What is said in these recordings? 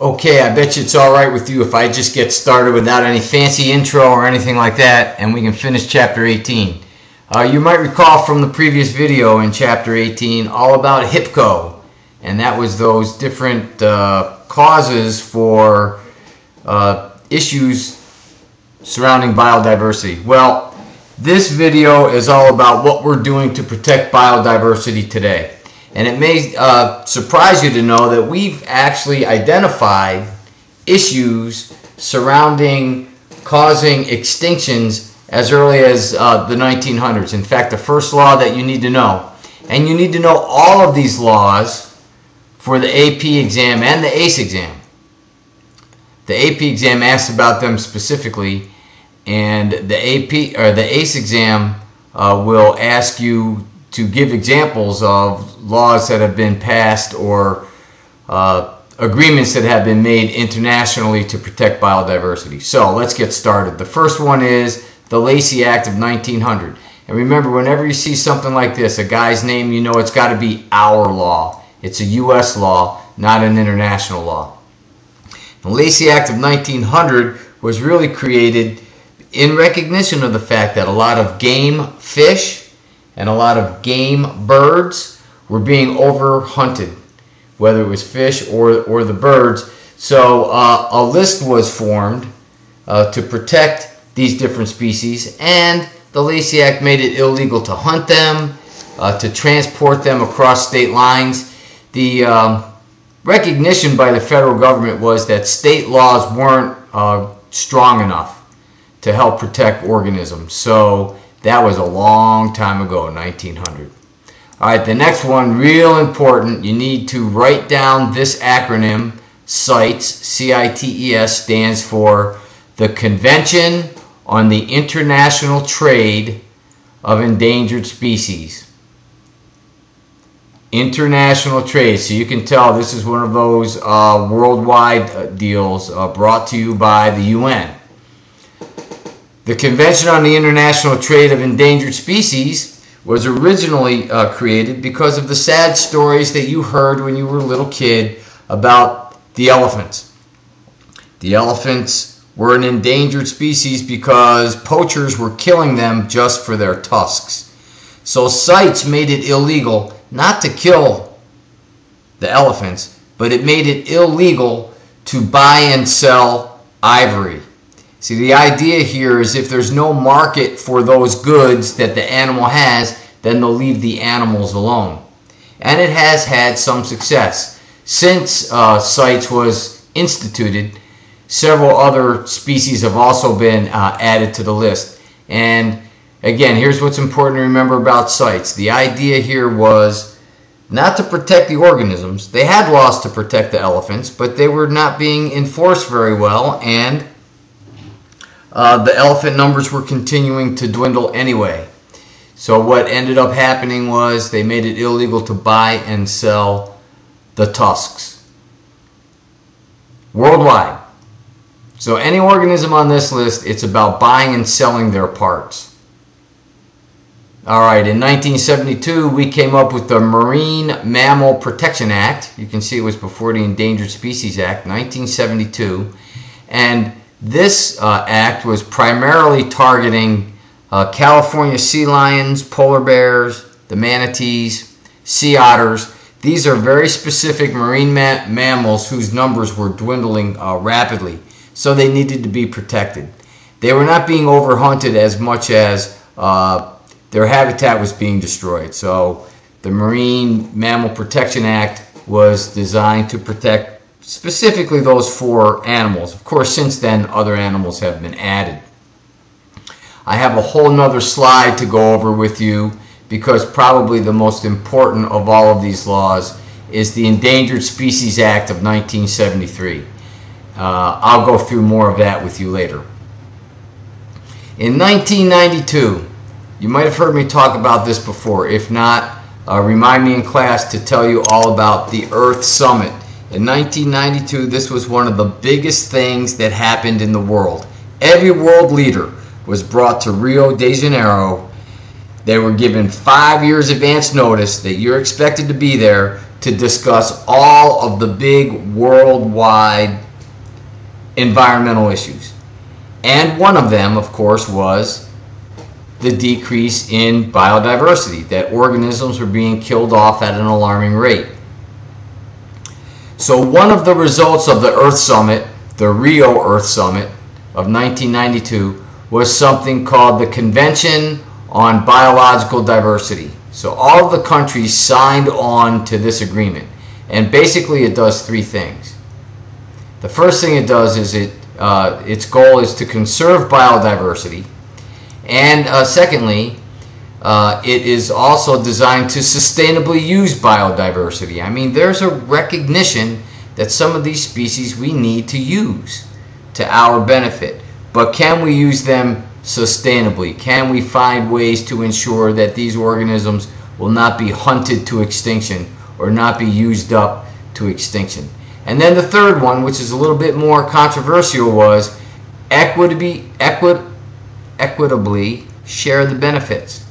Okay, I bet you it's alright with you if I just get started without any fancy intro or anything like that, and we can finish chapter 18. You might recall from the previous video in chapter 18 all about HIPCO, and that was those different causes for issues surrounding biodiversity. Well, this video is all about what we're doing to protect biodiversity today. And it may surprise you to know that we've actually identified issues surrounding causing extinctions as early as the 1900s. In fact, the first law that you need to know, and you need to know all of these laws for the AP exam and the ACE exam. The AP exam asks about them specifically, and the AP or the ACE exam will ask you to give examples of laws that have been passed or agreements that have been made internationally to protect biodiversity. So let's get started. The first one is the Lacey Act of 1900. And remember, whenever you see something like this, a guy's name, you know it's got to be our law. It's a U.S. law, not an international law. The Lacey Act of 1900 was really created in recognition of the fact that a lot of game fish and a lot of game birds were being over-hunted, whether it was fish or the birds. So a list was formed to protect these different species, and the Lacey Act made it illegal to hunt them, to transport them across state lines. The recognition by the federal government was that state laws weren't strong enough to help protect organisms. So that was a long time ago, 1900. All right, the next one, real important. You need to write down this acronym, CITES. C-I-T-E-S stands for the Convention on the International Trade of Endangered Species. International trade. So you can tell this is one of those worldwide deals brought to you by the UN. The Convention on the International Trade of Endangered Species was originally created because of the sad stories that you heard when you were a little kid about the elephants. The elephants were an endangered species because poachers were killing them just for their tusks. So CITES made it illegal not to kill the elephants, but it made it illegal to buy and sell ivory. See, the idea here is if there's no market for those goods that the animal has, then they'll leave the animals alone. And it has had some success. Since CITES was instituted, several other species have also been added to the list. And again, here's what's important to remember about CITES. The idea here was not to protect the organisms. They had laws to protect the elephants, but they were not being enforced very well, and the elephant numbers were continuing to dwindle anyway. So what ended up happening was they made it illegal to buy and sell the tusks worldwide. So any organism on this list, it's about buying and selling their parts. Alright, in 1972 we came up with the Marine Mammal Protection Act. You can see it was before the Endangered Species Act, 1972. And this act was primarily targeting California sea lions, polar bears, the manatees, sea otters. These are very specific marine mammals whose numbers were dwindling rapidly, so they needed to be protected. They were not being overhunted as much as their habitat was being destroyed. So the Marine Mammal Protection Act was designed to protect specifically those four animals. Of course, since then, other animals have been added. I have a whole nother slide to go over with you because probably the most important of all of these laws is the Endangered Species Act of 1973. I'll go through more of that with you later. In 1992, you might have heard me talk about this before. If not, remind me in class to tell you all about the Earth Summit. In 1992, this was one of the biggest things that happened in the world. Every world leader was brought to Rio de Janeiro They were given 5 years advance notice that you're expected to be there to discuss all of the big worldwide environmental issues. And one of them, of course, was the decrease in biodiversity, that organisms were being killed off at an alarming rate. So one of the results of the Earth Summit, the Rio Earth Summit of 1992, was something called the Convention on Biological Diversity. So all of the countries signed on to this agreement, and basically it does 3 things. The first thing it does is its goal is to conserve biodiversity, and secondly, it is also designed to sustainably use biodiversity. I mean, there's a recognition that some of these species we need to use to our benefit, but can we use them sustainably? Can we find ways to ensure that these organisms will not be hunted to extinction or not be used up to extinction? And then the third one, which is a little bit more controversial, was equitably share the benefits.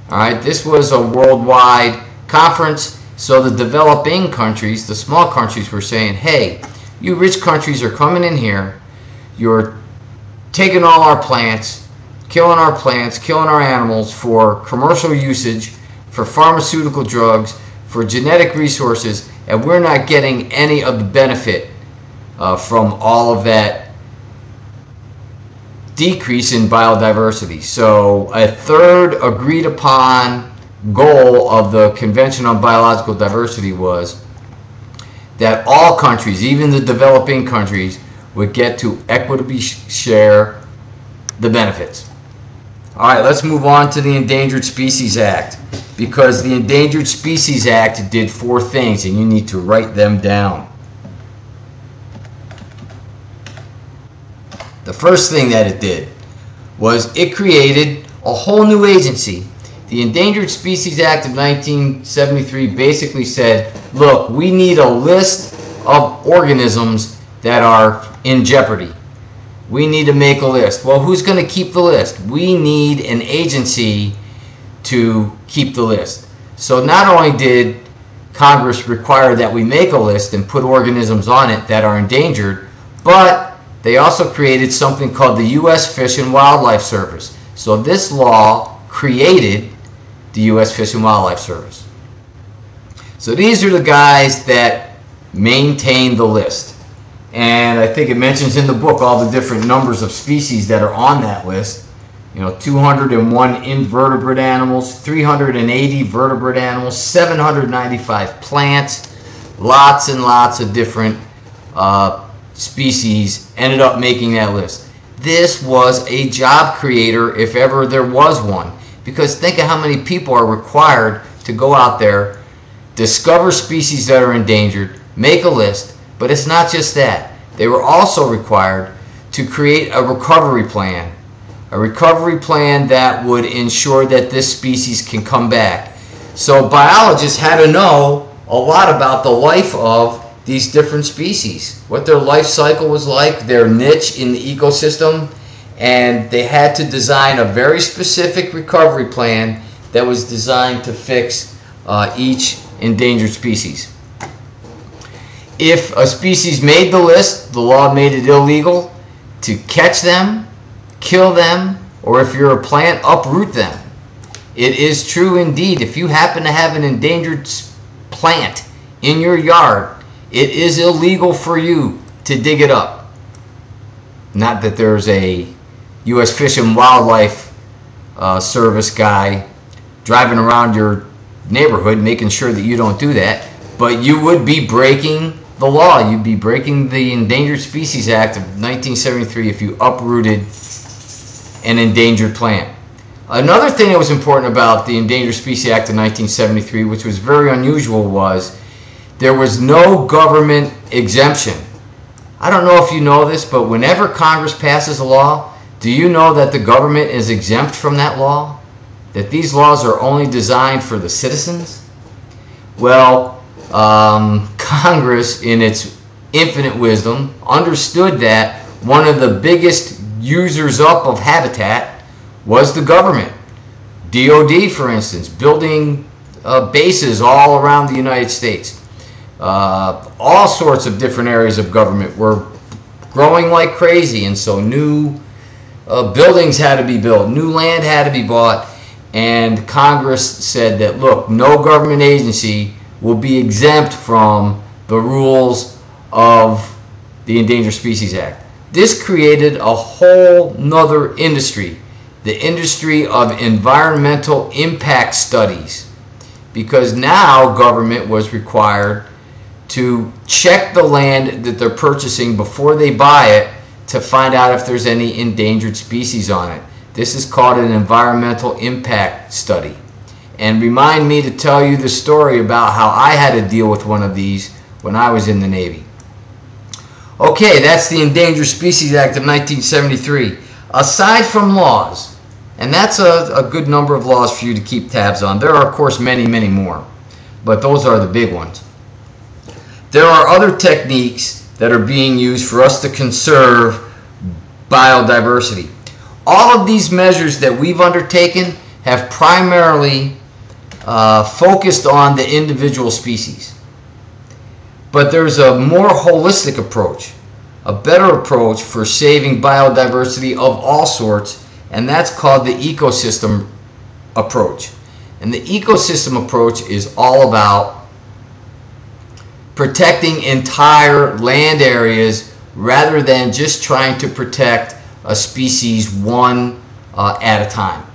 All right, this was a worldwide conference, so the developing countries, the small countries, were saying, hey, you rich countries are coming in here, you're taking all our plants, killing our animals for commercial usage, for pharmaceutical drugs, for genetic resources, and we're not getting any of the benefit from all of that decrease in biodiversity. So a third agreed upon goal of the Convention on Biological Diversity was that all countries, even the developing countries, would get to equitably share the benefits. All right, let's move on to the Endangered Species Act, because the Endangered Species Act did 4 things, and you need to write them down. The first thing that it did was it created a whole new agency. The Endangered Species Act of 1973 basically said, look, we need a list of organisms that are in jeopardy. We need to make a list. Well, who's going to keep the list? We need an agency to keep the list. So not only did Congress require that we make a list and put organisms on it that are endangered, but they also created something called the U.S. Fish and Wildlife Service. So this law created the U.S. Fish and Wildlife Service. So these are the guys that maintain the list. And I think it mentions in the book all the different numbers of species that are on that list. You know, 201 invertebrate animals, 380 vertebrate animals, 795 plants, lots and lots of different species ended up making that list. This was a job creator if ever there was one, because think of how many people are required to go out there, discover species that are endangered, make a list. But it's not just that. They were also required to create a recovery plan that would ensure that this species can come back. So biologists had to know a lot about the life of these different species, what their life cycle was like, their niche in the ecosystem, and they had to design a very specific recovery plan that was designed to fix each endangered species. If a species made the list, the law made it illegal to catch them, kill them, or if you're a plant, uproot them. It is true indeed. If you happen to have an endangered plant in your yard, it is illegal for you to dig it up. Not that there's a U.S. Fish and Wildlife Service guy driving around your neighborhood making sure that you don't do that, but you would be breaking the law. You'd be breaking the Endangered Species Act of 1973 if you uprooted an endangered plant. Another thing that was important about the Endangered Species Act of 1973, which was very unusual, was there was no government exemption. I don't know if you know this, but whenever Congress passes a law, do you know that the government is exempt from that law? That these laws are only designed for the citizens? Well, Congress, in its infinite wisdom, understood that one of the biggest users up of habitat was the government. DOD, for instance, building bases all around the United States. All sorts of different areas of government were growing like crazy, and so new buildings had to be built, new land had to be bought, and Congress said that, look, no government agency will be exempt from the rules of the Endangered Species Act. This created a whole nother industry, the industry of environmental impact studies, because now government was required to check the land that they're purchasing before they buy it to find out if there's any endangered species on it. This is called an environmental impact study. And remind me to tell you the story about how I had to deal with one of these when I was in the Navy. Okay, that's the Endangered Species Act of 1973. Aside from laws, and that's a good number of laws for you to keep tabs on. There are, of course, many, many more, but those are the big ones. There are other techniques that are being used for us to conserve biodiversity. All of these measures that we've undertaken have primarily focused on the individual species. But there's a more holistic approach, a better approach for saving biodiversity of all sorts, and that's called the ecosystem approach. And the ecosystem approach is all about protecting entire land areas rather than just trying to protect a species one at a time.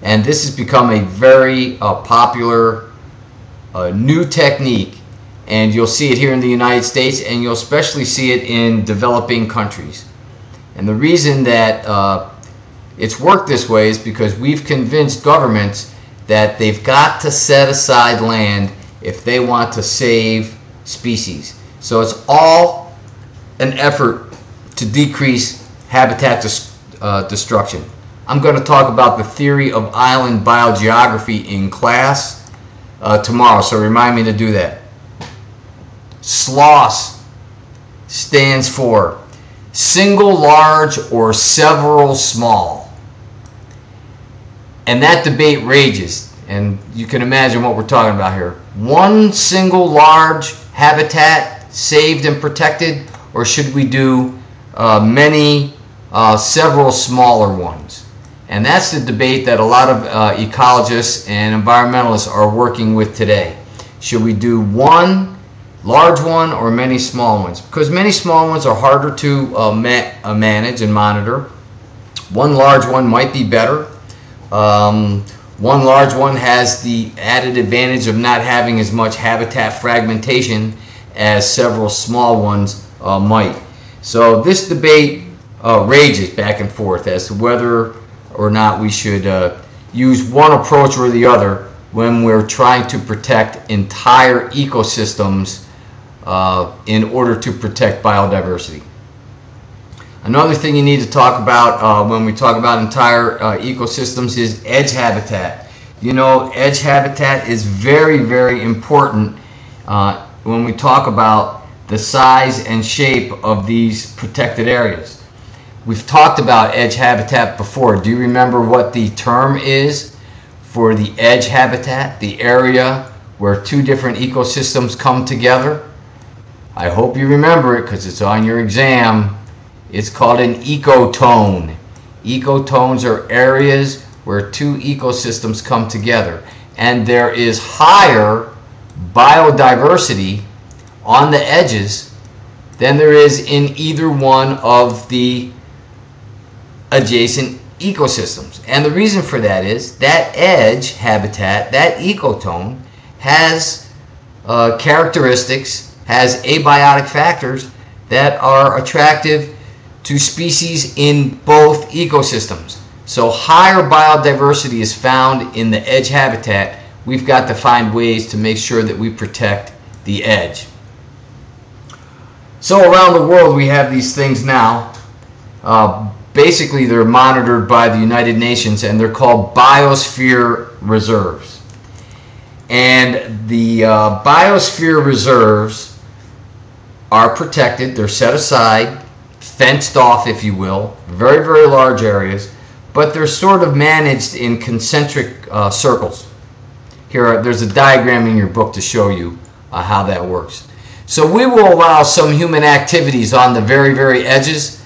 And this has become a very popular new technique, and you'll see it here in the United States, and you'll especially see it in developing countries. And the reason that it's worked this way is because we've convinced governments that they've got to set aside land if they want to save species. So it's all an effort to decrease habitat destruction. I'm going to talk about the theory of island biogeography in class tomorrow, so remind me to do that. SLOS stands for single large or several small. And that debate rages, and you can imagine what we're talking about here. One single large habitat saved and protected, or should we do several smaller ones? And that's the debate that a lot of ecologists and environmentalists are working with today. Should we do one large one or many small ones? Because many small ones are harder to manage and monitor. One large one might be better. One large one has the added advantage of not having as much habitat fragmentation as several small ones might. So this debate rages back and forth as to whether or not we should use one approach or the other when we're trying to protect entire ecosystems in order to protect biodiversity. Another thing you need to talk about when we talk about entire ecosystems is edge habitat. You know, edge habitat is very, very important when we talk about the size and shape of these protected areas. We've talked about edge habitat before. Do you remember what the term is for the edge habitat? The area where two different ecosystems come together? I hope you remember it because it's on your exam. It's called an ecotone. Ecotones are areas where two ecosystems come together. And there is higher biodiversity on the edges than there is in either one of the adjacent ecosystems. And the reason for that is that edge habitat, that ecotone, has characteristics, has abiotic factors that are attractive to species in both ecosystems. So higher biodiversity is found in the edge habitat. We've got to find ways to make sure that we protect the edge. So around the world we have these things now. Basically they're monitored by the United Nations and they're called biosphere reserves. And the biosphere reserves are protected, they're set aside, fenced off if you will, very, very large areas, but they're sort of managed in concentric circles. There's a diagram in your book to show you how that works. So we will allow some human activities on the very, very edges,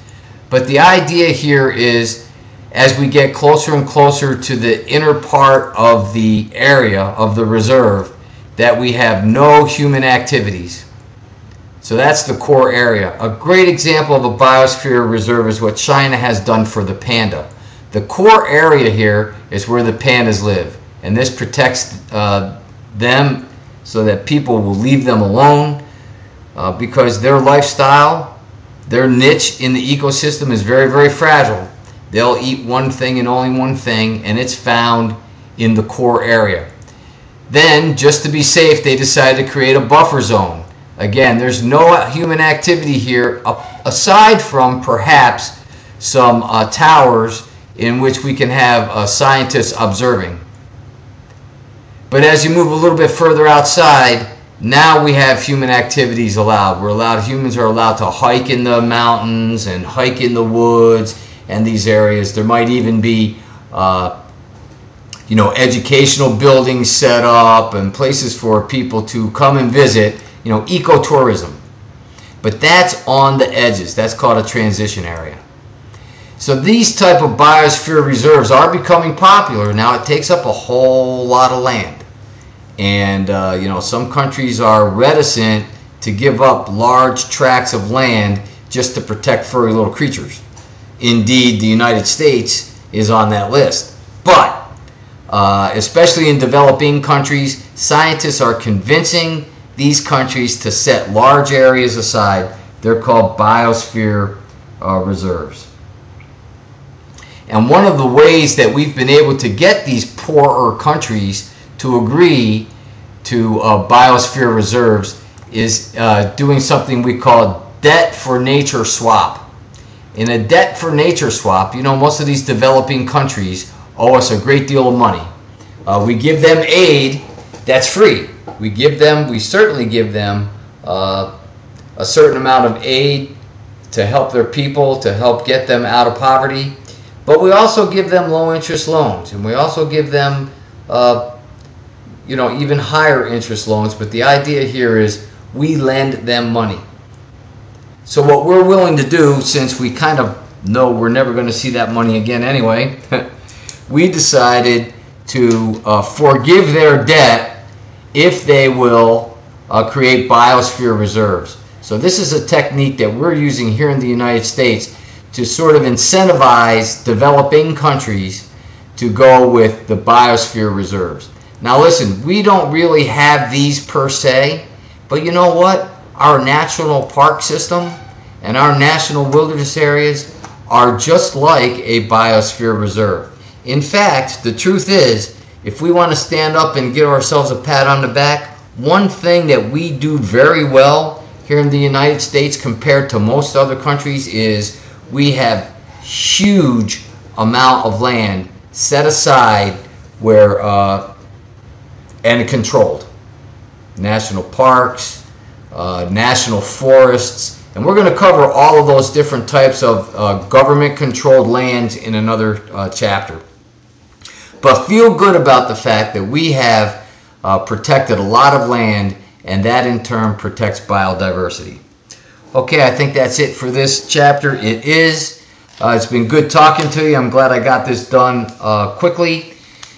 but the idea here is as we get closer and closer to the inner part of the area of the reserve that we have no human activities. So that's the core area. A great example of a biosphere reserve is what China has done for the panda. The core area here is where the pandas live, and this protects them so that people will leave them alone because their lifestyle, their niche in the ecosystem is very, very fragile. They'll eat one thing and only one thing, and it's found in the core area. Then, just to be safe, they decided to create a buffer zone. Again, there's no human activity here aside from perhaps some towers in which we can have scientists observing. But as you move a little bit further outside, now we have human activities allowed. Humans are allowed to hike in the mountains and hike in the woods and these areas. There might even be educational buildings set up and places for people to come and visit, ecotourism. But that's on the edges. That's called a transition area. So these type of biosphere reserves are becoming popular. Now it takes up a whole lot of land. And some countries are reticent to give up large tracts of land just to protect furry little creatures. Indeed, the United States is on that list. But especially in developing countries, scientists are convincing these countries to set large areas aside. They're called biosphere reserves. And one of the ways that we've been able to get these poorer countries to agree to biosphere reserves is doing something we call debt for nature swap. In a debt for nature swap, most of these developing countries owe us a great deal of money. We give them aid that's free. We certainly give them a certain amount of aid to help their people, to help get them out of poverty. But we also give them low interest loans, and we also give them even higher interest loans. But the idea here is we lend them money. So what we're willing to do, since we kind of know we're never going to see that money again anyway, we decided to forgive their debt if they will create biosphere reserves. So this is a technique that we're using here in the United States to sort of incentivize developing countries to go with the biosphere reserves. Now listen, we don't really have these per se, but you know what? Our national park system and our national wilderness areas are just like a biosphere reserve. In fact, the truth is, if we want to stand up and give ourselves a pat on the back, one thing that we do very well here in the United States compared to most other countries is we have huge amount of land set aside where and controlled. National parks, national forests, and we're going to cover all of those different types of government-controlled lands in another chapter. But feel good about the fact that we have protected a lot of land, and that in turn protects biodiversity. Okay, I think that's it for this chapter. It is. It's been good talking to you. I'm glad I got this done quickly.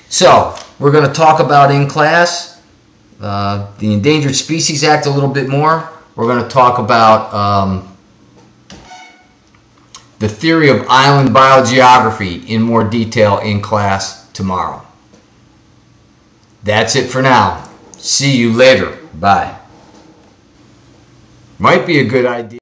So, we're going to talk about in class the Endangered Species Act a little bit more. We're going to talk about the theory of island biogeography in more detail in class tomorrow. That's it for now. See you later. Bye. Might be a good idea.